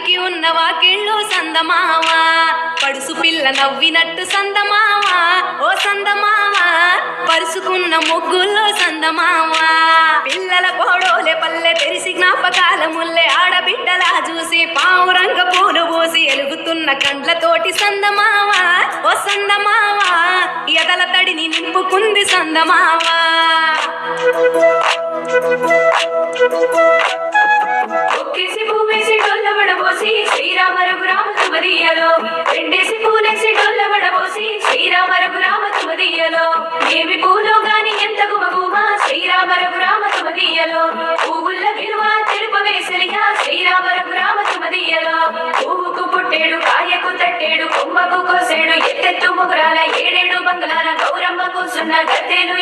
వాడికి ఉన్న వాకిళ్ళు సందమావా పడుసు పిల్ల నవ్వినట్టు సందమావా ఓ సందమావా పరుసుకున్న ముగ్గుల్లో సందమావా పిల్లల కోడోలే పల్లె తెరిసి జ్ఞాపకాల ముల్లె ఆడబిడ్డలా చూసి పావురంగ పూలు పోసి ఎలుగుతున్న కండ్లతోటి సందమావా ఓ సందమావా ఎదల తడిని నింపుకుంది సందమావా ఒక్కేసి పువ్వేసి డొల్లబడబోసి శ్రీరామ రఘురామ తుమదియలో రెండేసి పూలేసి డొల్లబడబోసి శ్రీరామ రఘురామ తుమదియలో ఏమి పూలో గాని ఎంత గుమగుమా శ్రీరామ రఘురామ తుమదియలో పువ్వుల విలువ తెలుపు వేసలిగా శ్రీరామ రఘురామ తుమదియలో పువ్వుకు పుట్టేడు కాయకు తట్టేడు కొమ్మకు కోసేడు ఎత్తెత్తు ముగురాల ఏడేడు బంగ్లాల గౌరమ్మ కూసున్న గద్దెలు